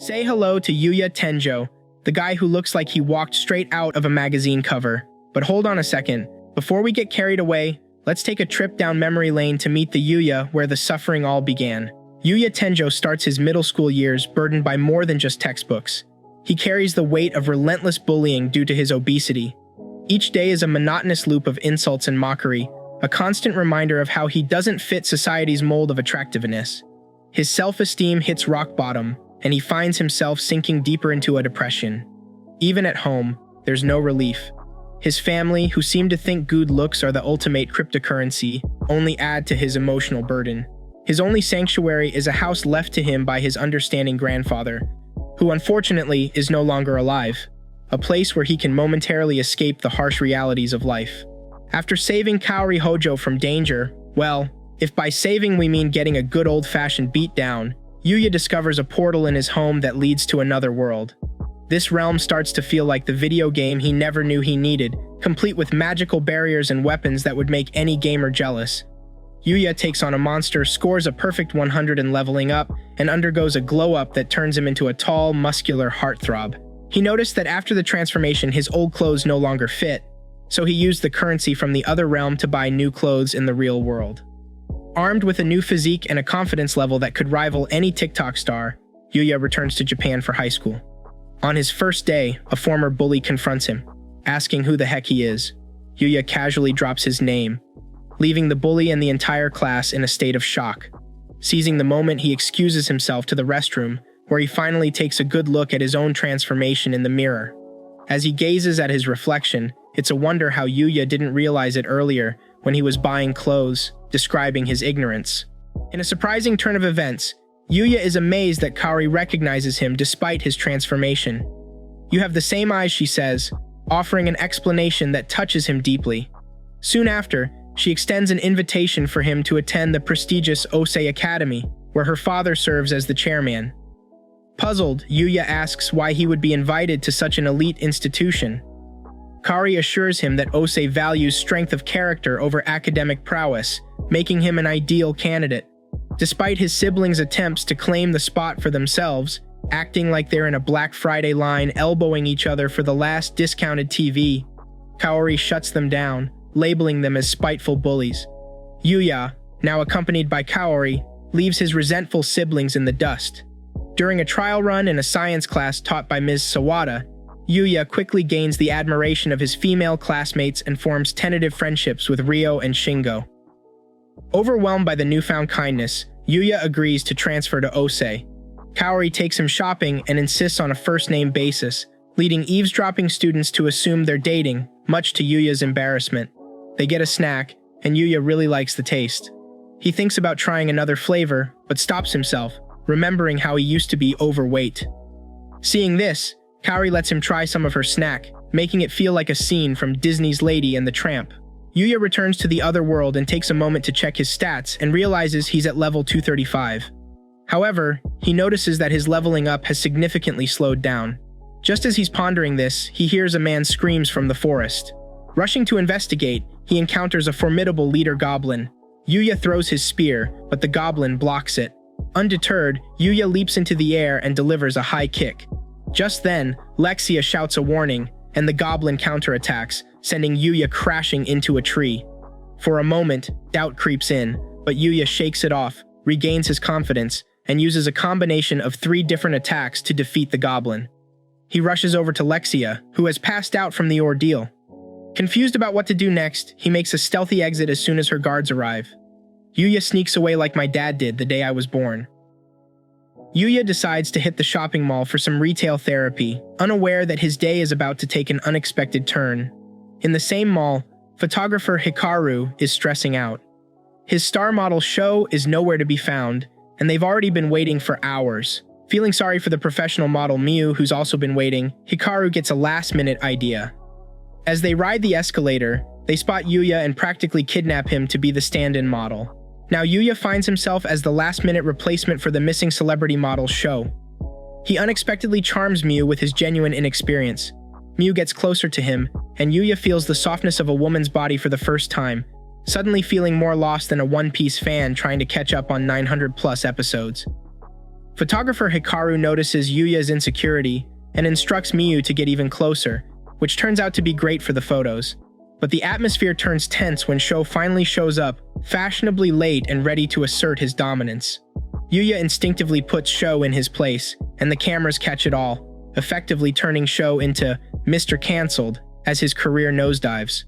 Say hello to Yuya Tenjo, the guy who looks like he walked straight out of a magazine cover. But hold on a second. Before we get carried away, let's take a trip down memory lane to meet the Yuya where the suffering all began. Yuya Tenjo starts his middle school years burdened by more than just textbooks. He carries the weight of relentless bullying due to his obesity. Each day is a monotonous loop of insults and mockery, a constant reminder of how he doesn't fit society's mold of attractiveness. His self-esteem hits rock bottom, and he finds himself sinking deeper into a depression. Even at home, there's no relief. His family, who seem to think good looks are the ultimate cryptocurrency, only add to his emotional burden. His only sanctuary is a house left to him by his understanding grandfather, who unfortunately is no longer alive, a place where he can momentarily escape the harsh realities of life. After saving Kaori Hojo from danger, well, if by saving we mean getting a good old-fashioned beatdown, Yuya discovers a portal in his home that leads to another world. This realm starts to feel like the video game he never knew he needed, complete with magical barriers and weapons that would make any gamer jealous. Yuya takes on a monster, scores a perfect 100 in leveling up, and undergoes a glow-up that turns him into a tall, muscular heartthrob. He noticed that after the transformation his old clothes no longer fit, so he used the currency from the other realm to buy new clothes in the real world. Armed with a new physique and a confidence level that could rival any TikTok star, Yuya returns to Japan for high school. On his first day, a former bully confronts him, asking who the heck he is. Yuya casually drops his name, leaving the bully and the entire class in a state of shock. Seizing the moment, he excuses himself to the restroom, where he finally takes a good look at his own transformation in the mirror. As he gazes at his reflection, it's a wonder how Yuya didn't realize it earlier when he was buying clothes, describing his ignorance. In a surprising turn of events, Yuya is amazed that Kaori recognizes him despite his transformation. "You have the same eyes," she says, offering an explanation that touches him deeply. Soon after, she extends an invitation for him to attend the prestigious Osei Academy, where her father serves as the chairman. Puzzled, Yuya asks why he would be invited to such an elite institution. Kaori assures him that Osei values strength of character over academic prowess, making him an ideal candidate. Despite his siblings' attempts to claim the spot for themselves, acting like they're in a Black Friday line elbowing each other for the last discounted TV, Kaori shuts them down, labeling them as spiteful bullies. Yuya, now accompanied by Kaori, leaves his resentful siblings in the dust. During a trial run in a science class taught by Ms. Sawada, Yuya quickly gains the admiration of his female classmates and forms tentative friendships with Ryo and Shingo. Overwhelmed by the newfound kindness, Yuya agrees to transfer to Osei. Kaori takes him shopping and insists on a first-name basis, leading eavesdropping students to assume they're dating, much to Yuya's embarrassment. They get a snack, and Yuya really likes the taste. He thinks about trying another flavor, but stops himself, remembering how he used to be overweight. Seeing this, Kaori lets him try some of her snack, making it feel like a scene from Disney's Lady and the Tramp. Yuya returns to the other world and takes a moment to check his stats and realizes he's at level 235. However, he notices that his leveling up has significantly slowed down. Just as he's pondering this, he hears a man's screams from the forest. Rushing to investigate, he encounters a formidable leader goblin. Yuya throws his spear, but the goblin blocks it. Undeterred, Yuya leaps into the air and delivers a high kick. Just then, Lexia shouts a warning, and the goblin counterattacks, sending Yuya crashing into a tree. For a moment, doubt creeps in, but Yuya shakes it off, regains his confidence, and uses a combination of 3 different attacks to defeat the goblin. He rushes over to Lexia, who has passed out from the ordeal. Confused about what to do next, he makes a stealthy exit as soon as her guards arrive. Yuya sneaks away like my dad did the day I was born. Yuya decides to hit the shopping mall for some retail therapy, unaware that his day is about to take an unexpected turn. In the same mall, photographer Hikaru is stressing out. His star model Sho is nowhere to be found, and they've already been waiting for hours. Feeling sorry for the professional model Miu, who's also been waiting, Hikaru gets a last-minute idea. As they ride the escalator, they spot Yuya and practically kidnap him to be the stand-in model. Now Yuya finds himself as the last-minute replacement for the missing celebrity model Sho. He unexpectedly charms Miu with his genuine inexperience. Miu gets closer to him, and Yuya feels the softness of a woman's body for the first time, suddenly feeling more lost than a One Piece fan trying to catch up on 900+ episodes. Photographer Hikaru notices Yuya's insecurity and instructs Miyu to get even closer, which turns out to be great for the photos. But the atmosphere turns tense when Sho finally shows up, fashionably late and ready to assert his dominance. Yuya instinctively puts Sho in his place, and the cameras catch it all, effectively turning Sho into Mr. Cancelled as his career nosedives.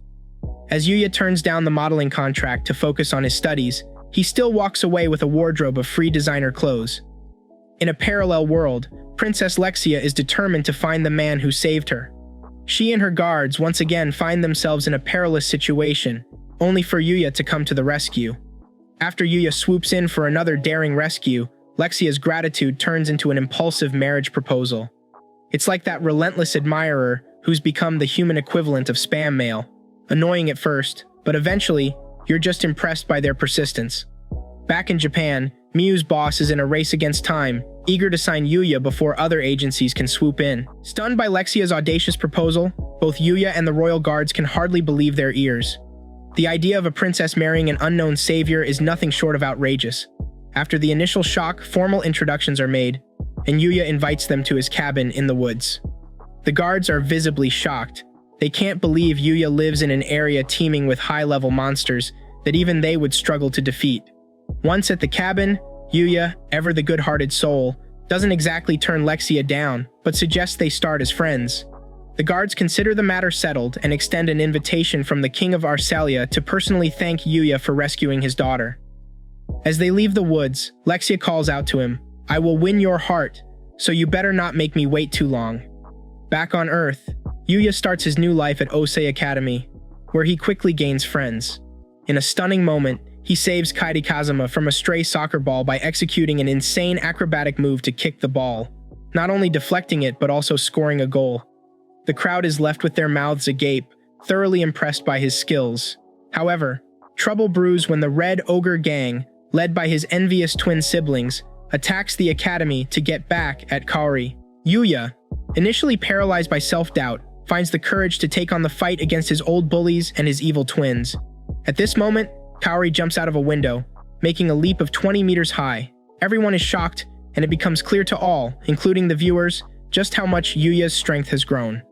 As Yuya turns down the modeling contract to focus on his studies, he still walks away with a wardrobe of free designer clothes. In a parallel world, Princess Lexia is determined to find the man who saved her. She and her guards once again find themselves in a perilous situation, only for Yuya to come to the rescue. After Yuya swoops in for another daring rescue, Lexia's gratitude turns into an impulsive marriage proposal. It's like that relentless admirer who's become the human equivalent of spam mail. Annoying at first, but eventually, you're just impressed by their persistence. Back in Japan, Miyu's boss is in a race against time, eager to sign Yuya before other agencies can swoop in. Stunned by Lexia's audacious proposal, both Yuya and the royal guards can hardly believe their ears. The idea of a princess marrying an unknown savior is nothing short of outrageous. After the initial shock, formal introductions are made, and Yuya invites them to his cabin in the woods. The guards are visibly shocked. They can't believe Yuya lives in an area teeming with high-level monsters that even they would struggle to defeat. Once at the cabin, Yuya, ever the good-hearted soul, doesn't exactly turn Lexia down, but suggests they start as friends. The guards consider the matter settled and extend an invitation from the king of Arcelia to personally thank Yuya for rescuing his daughter. As they leave the woods, Lexia calls out to him, "I will win your heart, so you better not make me wait too long." Back on Earth, Yuya starts his new life at Osei Academy, where he quickly gains friends. In a stunning moment, he saves Kairi Kazuma from a stray soccer ball by executing an insane acrobatic move to kick the ball, not only deflecting it but also scoring a goal. The crowd is left with their mouths agape, thoroughly impressed by his skills. However, trouble brews when the Red Ogre Gang, led by his envious twin siblings, attacks the academy to get back at Kaori. Yuya, initially paralyzed by self-doubt, finds the courage to take on the fight against his old bullies and his evil twins. At this moment, Kaori jumps out of a window, making a leap of 20 meters high. Everyone is shocked, and it becomes clear to all, including the viewers, just how much Yuya's strength has grown.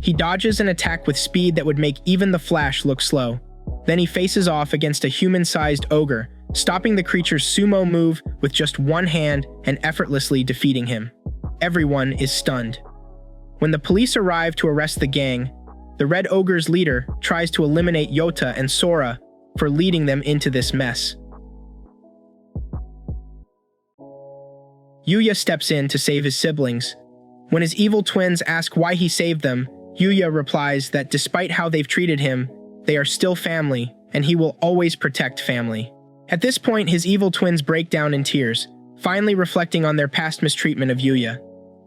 He dodges an attack with speed that would make even the Flash look slow. Then he faces off against a human-sized ogre, stopping the creature's sumo move with just one hand and effortlessly defeating him. Everyone is stunned. When the police arrive to arrest the gang, the Red Ogre's leader tries to eliminate Yota and Sora for leading them into this mess. Yuya steps in to save his siblings. When his evil twins ask why he saved them, Yuya replies that despite how they've treated him, they are still family, and he will always protect family. At this point, his evil twins break down in tears, finally reflecting on their past mistreatment of Yuya.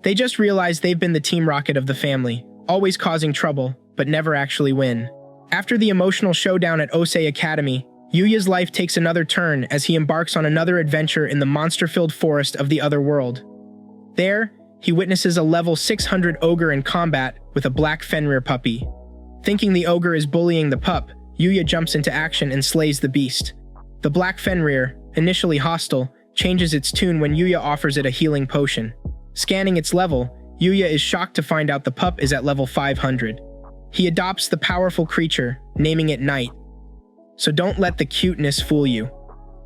They just realize they've been the Team Rocket of the family, always causing trouble, but never actually win. After the emotional showdown at Osei Academy, Yuya's life takes another turn as he embarks on another adventure in the monster-filled forest of the other world. There, he witnesses a level 600 ogre in combat with a black Fenrir puppy. Thinking the ogre is bullying the pup, Yuya jumps into action and slays the beast. The black Fenrir, initially hostile, changes its tune when Yuya offers it a healing potion. Scanning its level, Yuya is shocked to find out the pup is at level 500. He adopts the powerful creature, naming it Knight. So don't let the cuteness fool you.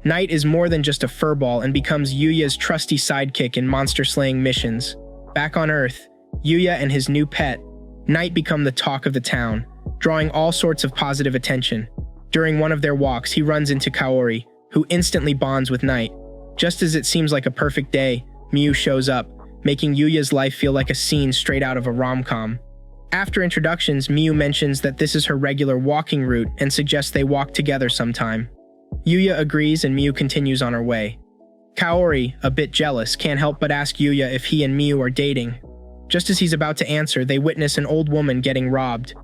Knight is more than just a furball and becomes Yuya's trusty sidekick in monster-slaying missions. Back on Earth, Yuya and his new pet, Knight, become the talk of the town, drawing all sorts of positive attention. During one of their walks, he runs into Kaori, who instantly bonds with Knight. Just as it seems like a perfect day, Miyu shows up, making Yuya's life feel like a scene straight out of a rom-com. After introductions, Miyu mentions that this is her regular walking route and suggests they walk together sometime. Yuya agrees and Miyu continues on her way. Kaori, a bit jealous, can't help but ask Yuya if he and Miyu are dating. Just as he's about to answer, they witness an old woman getting robbed.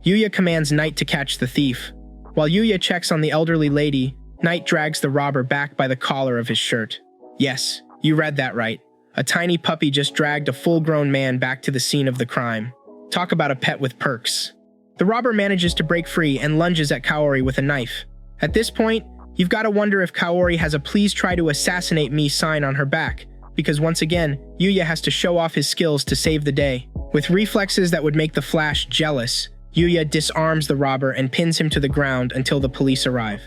Yuya commands Knight to catch the thief. While Yuya checks on the elderly lady, Knight drags the robber back by the collar of his shirt. Yes, you read that right. A tiny puppy just dragged a full-grown man back to the scene of the crime. Talk about a pet with perks. The robber manages to break free and lunges at Kaori with a knife. At this point, you've got to wonder if Kaori has a "please try to assassinate me" sign on her back, because once again, Yuya has to show off his skills to save the day. With reflexes that would make the Flash jealous, Yuya disarms the robber and pins him to the ground until the police arrive.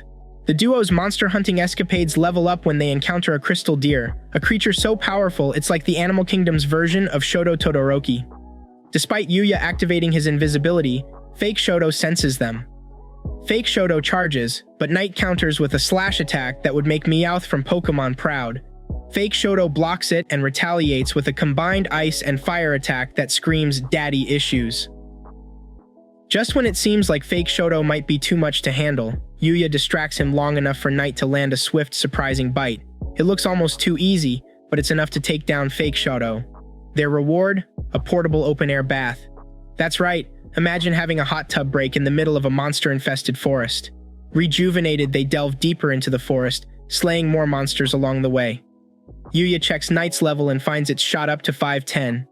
The duo's monster hunting escapades level up when they encounter a crystal deer, a creature so powerful it's like the Animal Kingdom's version of Shoto Todoroki. Despite Yuya activating his invisibility, Fake Shoto senses them. Fake Shoto charges, but Knight counters with a slash attack that would make Meowth from Pokemon proud. Fake Shoto blocks it and retaliates with a combined ice and fire attack that screams daddy issues. Just when it seems like Fake Shoto might be too much to handle, Yuya distracts him long enough for Knight to land a swift, surprising bite. It looks almost too easy, but it's enough to take down Fake Shoto. Their reward? A portable open-air bath. That's right, imagine having a hot tub break in the middle of a monster-infested forest. Rejuvenated, they delve deeper into the forest, slaying more monsters along the way. Yuya checks Knight's level and finds it's shot up to 510.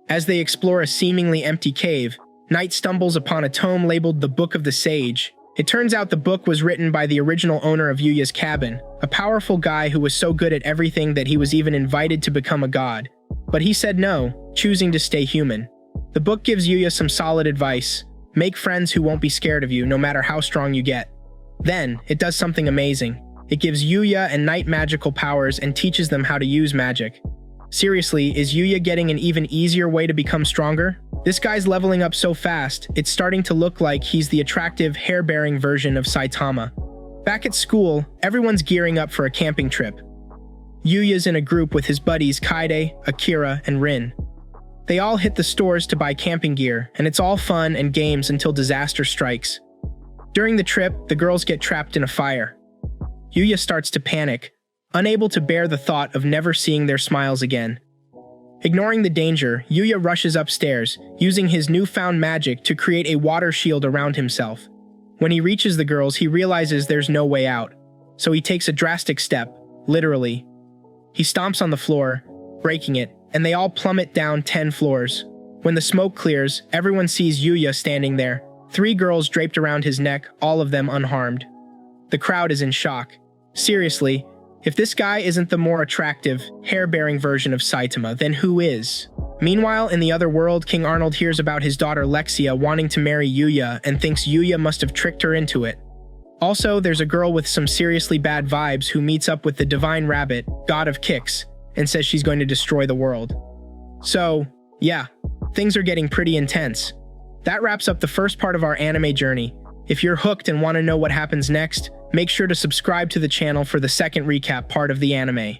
As they explore a seemingly empty cave, Knight stumbles upon a tome labeled the Book of the Sage. It turns out the book was written by the original owner of Yuya's cabin, a powerful guy who was so good at everything that he was even invited to become a god. But he said no, choosing to stay human. The book gives Yuya some solid advice. Make friends who won't be scared of you, no matter how strong you get. Then, it does something amazing. It gives Yuya and Knight magical powers and teaches them how to use magic. Seriously, is Yuya getting an even easier way to become stronger? This guy's leveling up so fast, it's starting to look like he's the attractive, hair-bearing version of Saitama. Back at school, everyone's gearing up for a camping trip. Yuya's in a group with his buddies Kaide, Akira, and Rin. They all hit the stores to buy camping gear, and it's all fun and games until disaster strikes. During the trip, the girls get trapped in a fire. Yuya starts to panic, unable to bear the thought of never seeing their smiles again. Ignoring the danger, Yuya rushes upstairs, using his newfound magic to create a water shield around himself. When he reaches the girls, he realizes there's no way out, so he takes a drastic step, literally. He stomps on the floor, breaking it, and they all plummet down 10 floors. When the smoke clears, everyone sees Yuya standing there, 3 girls draped around his neck, all of them unharmed. The crowd is in shock. Seriously, if this guy isn't the more attractive, hair-bearing version of Saitama, then who is? Meanwhile, in the other world, King Arnold hears about his daughter Lexia wanting to marry Yuya and thinks Yuya must have tricked her into it. Also, there's a girl with some seriously bad vibes who meets up with the Divine Rabbit, God of Kicks, and says she's going to destroy the world. So, yeah, things are getting pretty intense. That wraps up the first part of our anime journey. If you're hooked and want to know what happens next, make sure to subscribe to the channel for the second recap part of the anime.